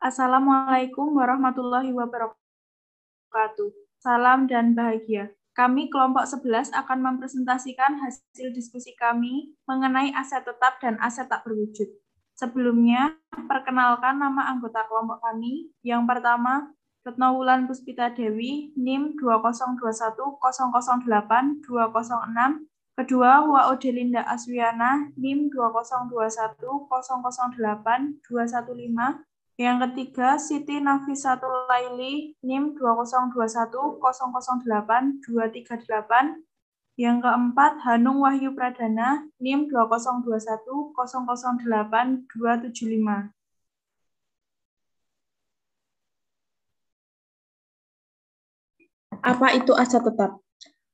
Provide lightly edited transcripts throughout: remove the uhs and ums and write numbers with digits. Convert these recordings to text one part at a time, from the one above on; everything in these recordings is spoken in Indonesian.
Assalamualaikum warahmatullahi wabarakatuh. Salam dan bahagia. Kami kelompok 11 akan mempresentasikan hasil diskusi kami mengenai aset tetap dan aset tak berwujud. Sebelumnya, perkenalkan nama anggota kelompok kami. Yang pertama, Retno Wulan Puspita Dewi, NIM 2021008-206. Kedua, Waudelinda Aswiana, NIM 2021008-215. Yang ketiga, Siti Nafisatul Laili, NIM 2021008-238. Yang keempat, Hanung Wahyu Pradana, NIM 2021008-275. Apa itu aset tetap?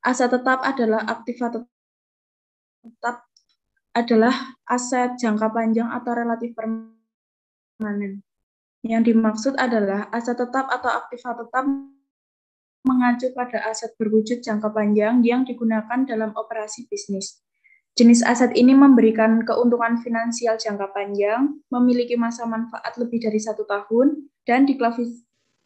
Aset tetap adalah tetap adalah aset jangka panjang atau relatif permanen. Yang dimaksud adalah aset tetap atau aktiva tetap mengacu pada aset berwujud jangka panjang yang digunakan dalam operasi bisnis. Jenis aset ini memberikan keuntungan finansial jangka panjang, memiliki masa manfaat lebih dari 1 tahun, dan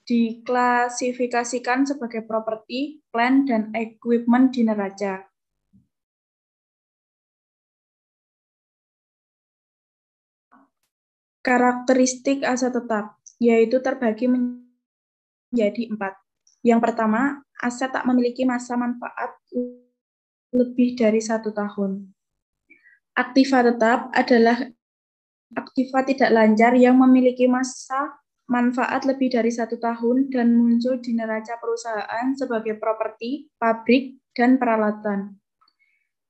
diklasifikasikan sebagai properti, plant, dan equipment di neraca. Karakteristik aset tetap, yaitu terbagi menjadi 4. Yang pertama, aset tak memiliki masa manfaat lebih dari 1 tahun. Aktiva tetap adalah aktiva tidak lancar yang memiliki masa manfaat lebih dari 1 tahun dan muncul di neraca perusahaan sebagai properti, pabrik, dan peralatan.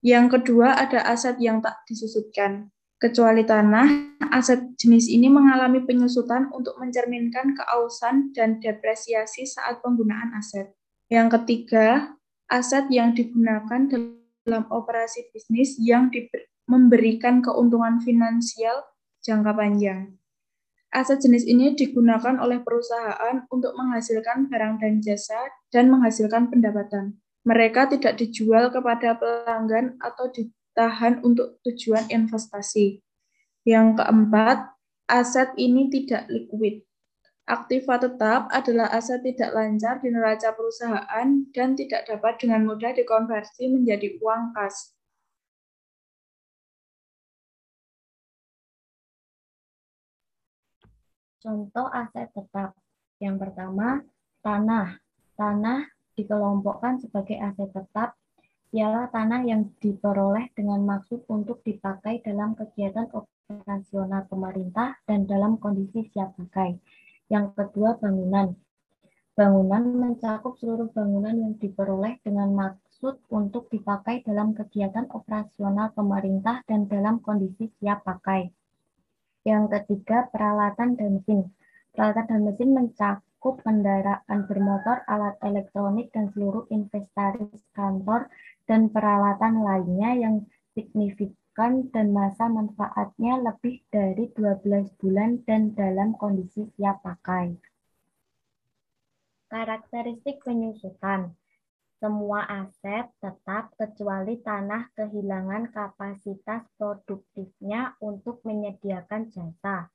Yang kedua, ada aset yang tak disusutkan. Kecuali tanah, aset jenis ini mengalami penyusutan untuk mencerminkan keausan dan depresiasi saat penggunaan aset. Yang ketiga, aset yang digunakan dalam operasi bisnis yang memberikan keuntungan finansial jangka panjang. Aset jenis ini digunakan oleh perusahaan untuk menghasilkan barang dan jasa dan menghasilkan pendapatan. Mereka tidak dijual kepada pelanggan atau ditahan untuk tujuan investasi. Yang keempat, aset ini tidak liquid. Aktiva tetap adalah aset tidak lancar di neraca perusahaan dan tidak dapat dengan mudah dikonversi menjadi uang kas. Contoh aset tetap. Yang pertama, tanah. Tanah dikelompokkan sebagai aset tetap ialah tanah yang diperoleh dengan maksud untuk dipakai dalam kegiatan operasional pemerintah dan dalam kondisi siap pakai. Yang kedua, bangunan. Bangunan mencakup seluruh bangunan yang diperoleh dengan maksud untuk dipakai dalam kegiatan operasional pemerintah dan dalam kondisi siap pakai. Yang ketiga, peralatan dan mesin. Peralatan dan mesin mencakup kendaraan bermotor, alat elektronik, dan seluruh inventaris kantor dan peralatan lainnya yang signifikan dan masa manfaatnya lebih dari 12 bulan dan dalam kondisi siap pakai. Karakteristik penyusutan. Semua aset tetap kecuali tanah kehilangan kapasitas produktifnya untuk menyediakan jasa.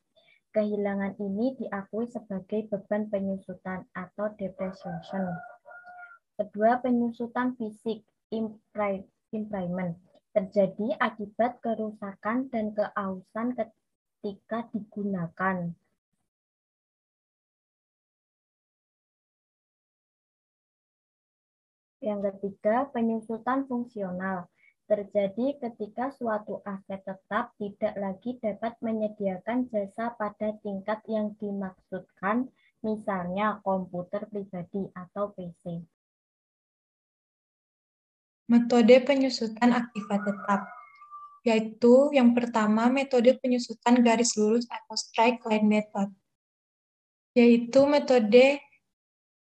Kehilangan ini diakui sebagai beban penyusutan atau depreciation. Kedua, penyusutan fisik, impairment, terjadi akibat kerusakan dan keausan ketika digunakan. Yang ketiga, penyusutan fungsional terjadi ketika suatu aset tetap tidak lagi dapat menyediakan jasa pada tingkat yang dimaksudkan, misalnya komputer pribadi atau PC. Metode penyusutan aktiva tetap, yaitu yang pertama metode penyusutan garis lurus atau straight line method, yaitu metode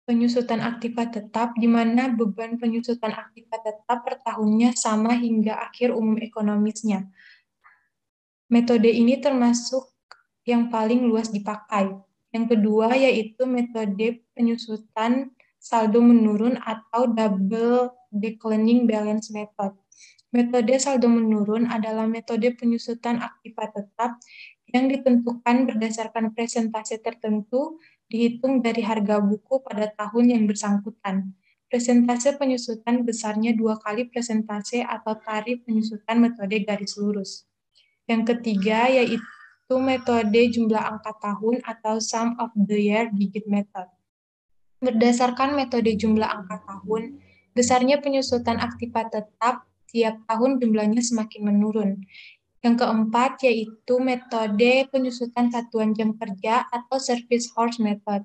penyusutan aktiva tetap di mana beban penyusutan aktiva tetap per tahunnya sama hingga akhir umum ekonomisnya. Metode ini termasuk yang paling luas dipakai. Yang kedua yaitu metode penyusutan saldo menurun atau double declining balance method. Metode saldo menurun adalah metode penyusutan aktiva tetap yang ditentukan berdasarkan presentase tertentu dihitung dari harga buku pada tahun yang bersangkutan. Presentase penyusutan besarnya 2 kali presentase atau tarif penyusutan metode garis lurus. Yang ketiga yaitu metode jumlah angka tahun atau sum of the year digit method. Berdasarkan metode jumlah angka tahun, besarnya penyusutan aktiva tetap tiap tahun jumlahnya semakin menurun. Yang keempat yaitu metode penyusutan satuan jam kerja atau service hours method.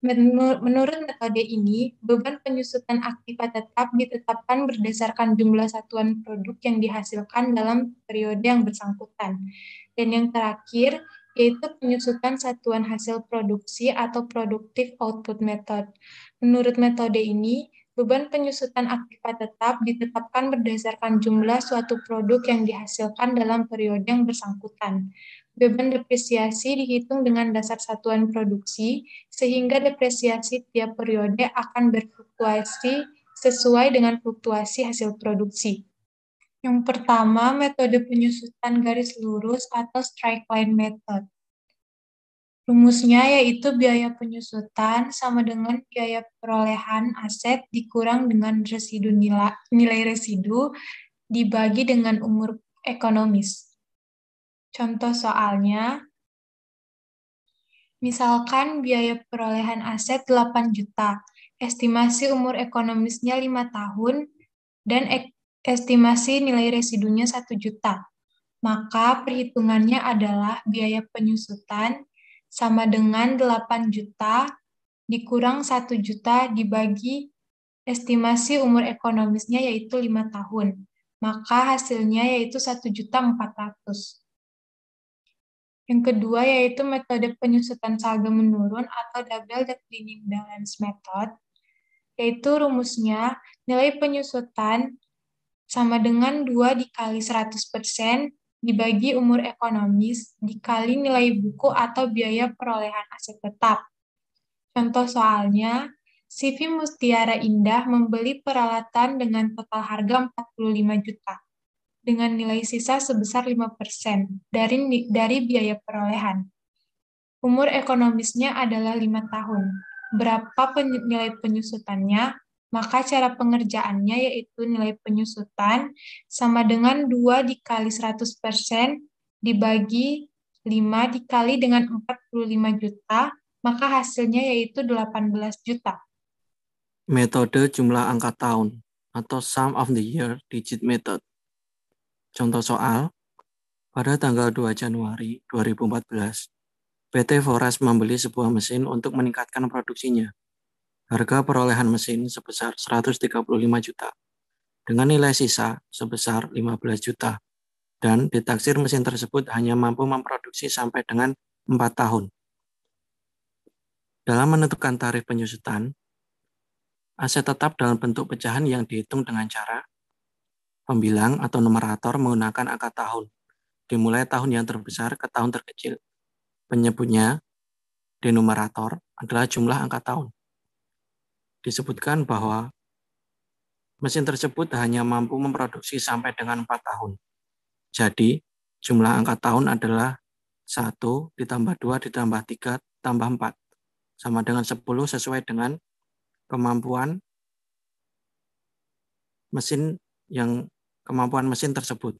Menurut metode ini, beban penyusutan aktiva tetap ditetapkan berdasarkan jumlah satuan produk yang dihasilkan dalam periode yang bersangkutan. Dan yang terakhir, yaitu penyusutan satuan hasil produksi atau productive output method. Menurut metode ini, beban penyusutan aktiva tetap ditetapkan berdasarkan jumlah suatu produk yang dihasilkan dalam periode yang bersangkutan. Beban depresiasi dihitung dengan dasar satuan produksi, sehingga depresiasi tiap periode akan berfluktuasi sesuai dengan fluktuasi hasil produksi. Yang pertama, metode penyusutan garis lurus atau straight line method. Rumusnya yaitu biaya penyusutan sama dengan biaya perolehan aset dikurang dengan nilai residu dibagi dengan umur ekonomis. Contoh soalnya, misalkan biaya perolehan aset 8 juta, estimasi umur ekonomisnya 5 tahun, dan estimasi nilai residunya 1 juta. Maka perhitungannya adalah biaya penyusutan sama dengan 8 juta dikurang 1 juta dibagi estimasi umur ekonomisnya yaitu 5 tahun. Maka hasilnya yaitu 1.400.000. Yang kedua yaitu metode penyusutan saldo menurun atau double declining balance method, yaitu rumusnya nilai penyusutan sama dengan 2 dikali 100% dibagi umur ekonomis dikali nilai buku atau biaya perolehan aset tetap. Contoh soalnya, CV Mustiara Indah membeli peralatan dengan total harga 45 juta. Dengan nilai sisa sebesar 5% dari biaya perolehan. Umur ekonomisnya adalah 5 tahun. Berapa nilai penyusutannya? Maka cara pengerjaannya yaitu nilai penyusutan sama dengan 2 dikali 100% dibagi 5 dikali dengan 45 juta, maka hasilnya yaitu 18 juta. Metode jumlah angka tahun atau sum of the year digit method. Contoh soal, pada tanggal 2 Januari 2014, PT Forest membeli sebuah mesin untuk meningkatkan produksinya. Harga perolehan mesin sebesar 135 juta, dengan nilai sisa sebesar 15 juta, dan ditaksir mesin tersebut hanya mampu memproduksi sampai dengan 4 tahun. Dalam menentukan tarif penyusutan, aset tetap dalam bentuk pecahan yang dihitung dengan cara pembilang atau numerator menggunakan angka tahun, dimulai tahun yang terbesar ke tahun terkecil. Penyebutnya, denumerator, adalah jumlah angka tahun. Disebutkan bahwa mesin tersebut hanya mampu memproduksi sampai dengan 4 tahun. Jadi, jumlah angka tahun adalah 1 ditambah 2 ditambah 3 tambah 4, sama dengan 10 sesuai dengan kemampuan mesin tersebut.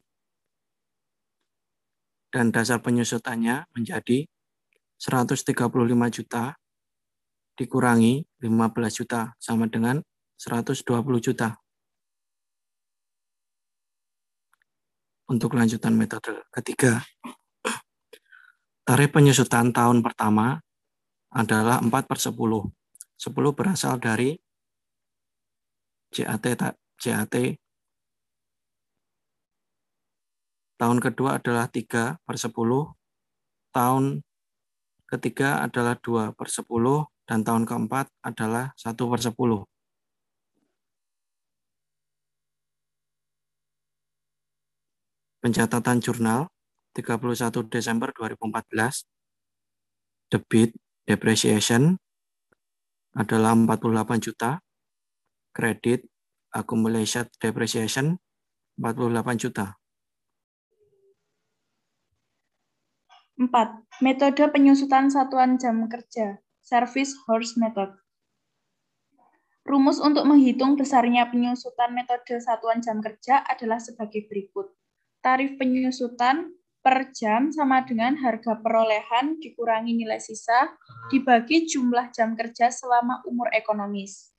Dan dasar penyusutannya menjadi 135 juta dikurangi 15 juta sama dengan 120 juta. Untuk lanjutan metode ketiga, tarif penyusutan tahun pertama adalah 4/10. 10 berasal dari JAT. Tahun kedua adalah 3/10, tahun ketiga adalah 2/10, dan tahun keempat adalah 1/10. Pencatatan jurnal 31 Desember 2014, debit depreciation adalah 48 juta, kredit accumulated depreciation 48 juta. 4. Metode penyusutan satuan jam kerja, Service Horse Method. Rumus untuk menghitung besarnya penyusutan metode satuan jam kerja adalah sebagai berikut. Tarif penyusutan per jam sama dengan harga perolehan dikurangi nilai sisa dibagi jumlah jam kerja selama umur ekonomis.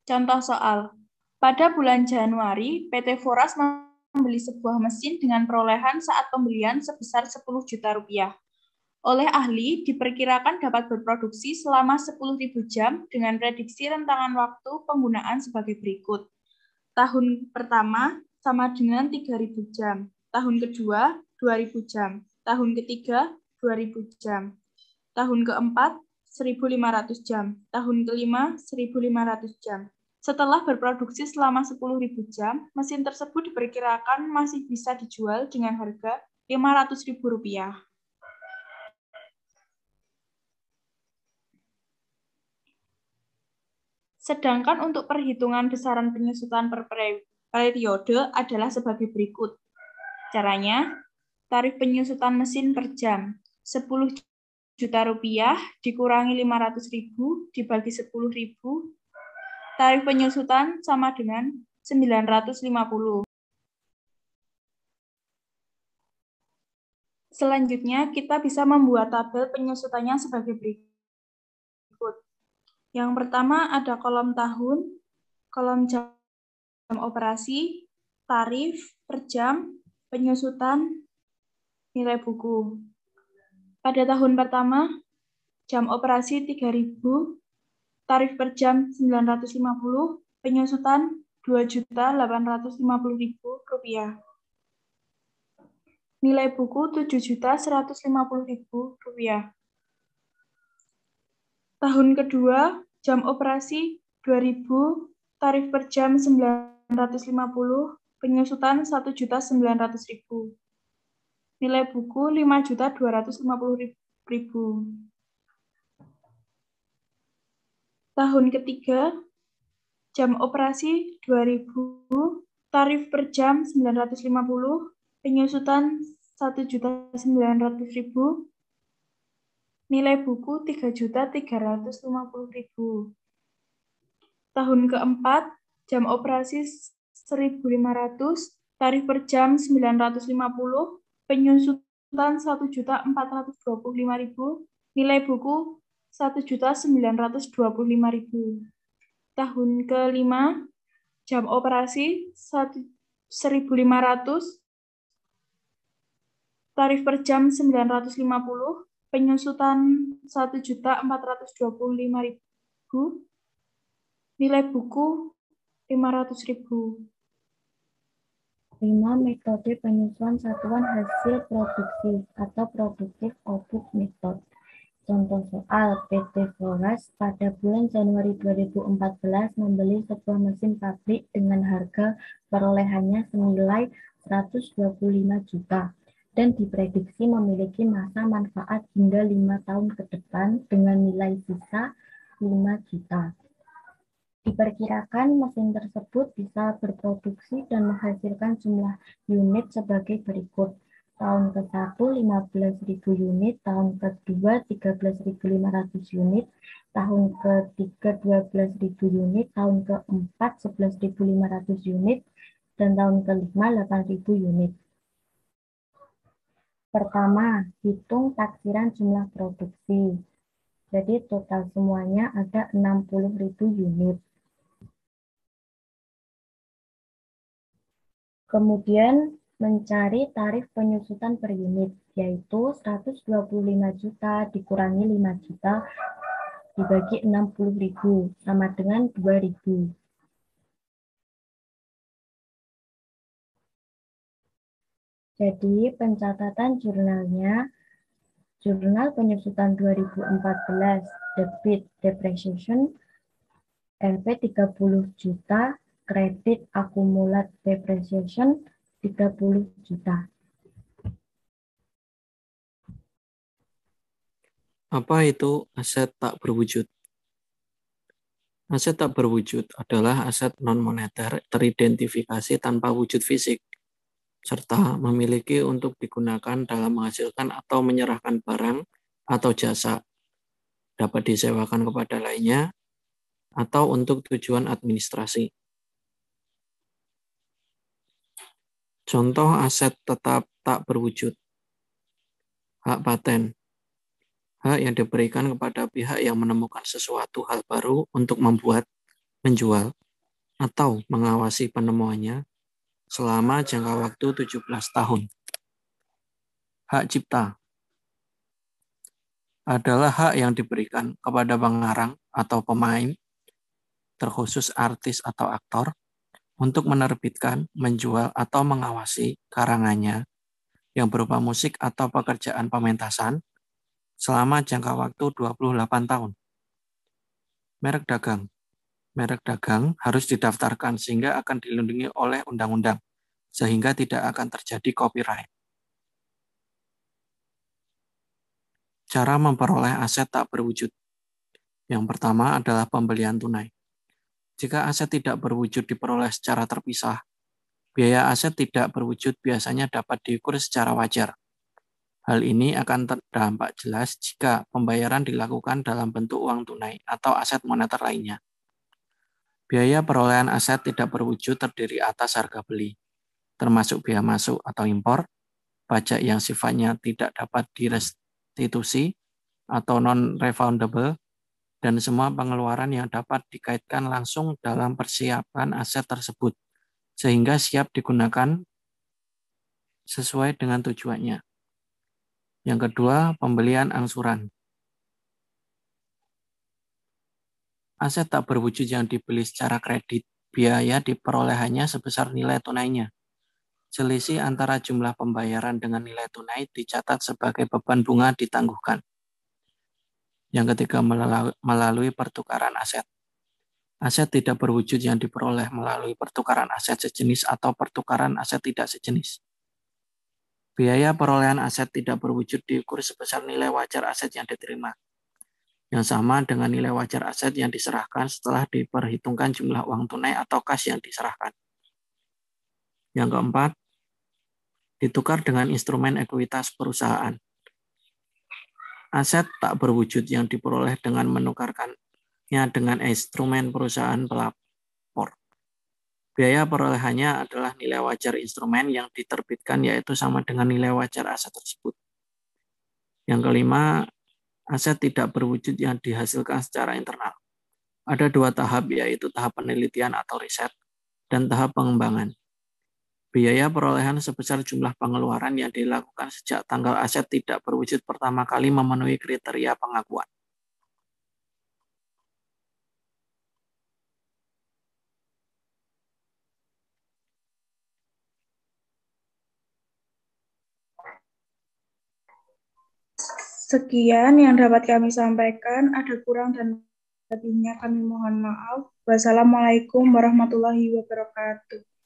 Contoh soal. Pada bulan Januari, PT Foras membeli sebuah mesin dengan perolehan saat pembelian sebesar 10 juta rupiah. Oleh ahli, diperkirakan dapat berproduksi selama 10.000 jam dengan prediksi rentangan waktu penggunaan sebagai berikut. Tahun pertama sama dengan 3.000 jam. Tahun kedua, 2.000 jam. Tahun ketiga, 2.000 jam. Tahun keempat, 1.500 jam. Tahun kelima, 1.500 jam. Setelah berproduksi selama 10.000 jam, mesin tersebut diperkirakan masih bisa dijual dengan harga Rp500.000. Sedangkan untuk perhitungan besaran penyusutan per periode adalah sebagai berikut. Caranya, tarif penyusutan mesin per jam, 10 juta rupiah dikurangi 500.000 dibagi 10.000, tarif penyusutan sama dengan 950. Selanjutnya, kita bisa membuat tabel penyusutannya sebagai berikut. Yang pertama ada kolom tahun, kolom jam operasi, tarif per jam, penyusutan, nilai buku. Pada tahun pertama, jam operasi 3.000, tarif per jam 950, penyusutan Rp2.850.000. Nilai buku Rp7.150.000. Tahun kedua, jam operasi 2.000, tarif per jam 950, penyusutan Rp1.900.000. Nilai buku Rp5.250.000. Tahun ketiga, jam operasi 2.000, tarif per jam 950, penyusutan Rp1.900.000, nilai buku Rp3.350.000. Tahun keempat, jam operasi 1.500, tarif per jam 950, penyusutan Rp1.425.000, nilai buku Rp1.925.000. Tahun kelima, jam operasi 1.500, tarif per jam 950, penyusutan Rp1.425.000, nilai buku Rp500.000. 5. Metode penyusuan satuan hasil produksi atau Productive Output Method. Contoh soal, PT Foras pada bulan Januari 2014 membeli sebuah mesin pabrik dengan harga perolehannya senilai 125 juta dan diprediksi memiliki masa manfaat hingga 5 tahun ke depan dengan nilai sisa 5 juta. Diperkirakan mesin tersebut bisa berproduksi dan menghasilkan jumlah unit sebagai berikut. Tahun ke-1 15.000 unit, tahun ke-2 13.500 unit, tahun ke-3 12.000 unit, tahun ke-4 11.500 unit, dan tahun ke-5 8.000 unit. Pertama, hitung taksiran jumlah produksi. Jadi total semuanya ada 60.000 unit. Kemudian mencari tarif penyusutan per unit, yaitu 125 juta dikurangi 5 juta dibagi 60.000, sama dengan 2.000. Jadi pencatatan jurnalnya, jurnal penyusutan 2014, debit depreciation, RP 30 juta, kredit accumulate depreciation 30 juta. Apa itu aset tak berwujud? Aset tak berwujud adalah aset non-moneter teridentifikasi tanpa wujud fisik, serta memiliki untuk digunakan dalam menghasilkan atau menyerahkan barang atau jasa, dapat disewakan kepada lainnya, atau untuk tujuan administrasi. Contoh aset tetap tak berwujud. Hak paten. Hak yang diberikan kepada pihak yang menemukan sesuatu hal baru untuk membuat, menjual, atau mengawasi penemuannya selama jangka waktu 17 tahun. Hak cipta adalah hak yang diberikan kepada pengarang atau pemain, terkhusus artis atau aktor, untuk menerbitkan, menjual, atau mengawasi karangannya yang berupa musik atau pekerjaan pementasan selama jangka waktu 28 tahun. Merek dagang. Merek dagang harus didaftarkan sehingga akan dilindungi oleh undang-undang, sehingga tidak akan terjadi copyright. Cara memperoleh aset tak berwujud. Yang pertama adalah pembelian tunai. Jika aset tidak berwujud diperoleh secara terpisah, biaya aset tidak berwujud biasanya dapat diukur secara wajar. Hal ini akan terdampak jelas jika pembayaran dilakukan dalam bentuk uang tunai atau aset moneter lainnya. Biaya perolehan aset tidak berwujud terdiri atas harga beli, termasuk biaya masuk atau impor, pajak yang sifatnya tidak dapat direstitusi atau non-refundable, dan semua pengeluaran yang dapat dikaitkan langsung dalam persiapan aset tersebut, sehingga siap digunakan sesuai dengan tujuannya. Yang kedua, pembelian angsuran. Aset tak berwujud yang dibeli secara kredit, biaya diperolehannya sebesar nilai tunainya. Selisih antara jumlah pembayaran dengan nilai tunai dicatat sebagai beban bunga ditangguhkan. Yang ketiga, melalui pertukaran aset. Aset tidak berwujud yang diperoleh melalui pertukaran aset sejenis atau pertukaran aset tidak sejenis. Biaya perolehan aset tidak berwujud diukur sebesar nilai wajar aset yang diterima, yang sama dengan nilai wajar aset yang diserahkan setelah diperhitungkan jumlah uang tunai atau kas yang diserahkan. Yang keempat, ditukar dengan instrumen ekuitas perusahaan. Aset tak berwujud yang diperoleh dengan menukarkannya dengan instrumen perusahaan pelapor. Biaya perolehannya adalah nilai wajar instrumen yang diterbitkan, yaitu sama dengan nilai wajar aset tersebut. Yang kelima, aset tidak berwujud yang dihasilkan secara internal. Ada dua tahap, yaitu tahap penelitian atau riset dan tahap pengembangan. Biaya perolehan sebesar jumlah pengeluaran yang dilakukan sejak tanggal aset tidak berwujud pertama kali memenuhi kriteria pengakuan. Sekian yang dapat kami sampaikan. Ada kurang dan lebihnya kami mohon maaf. Wassalamualaikum warahmatullahi wabarakatuh.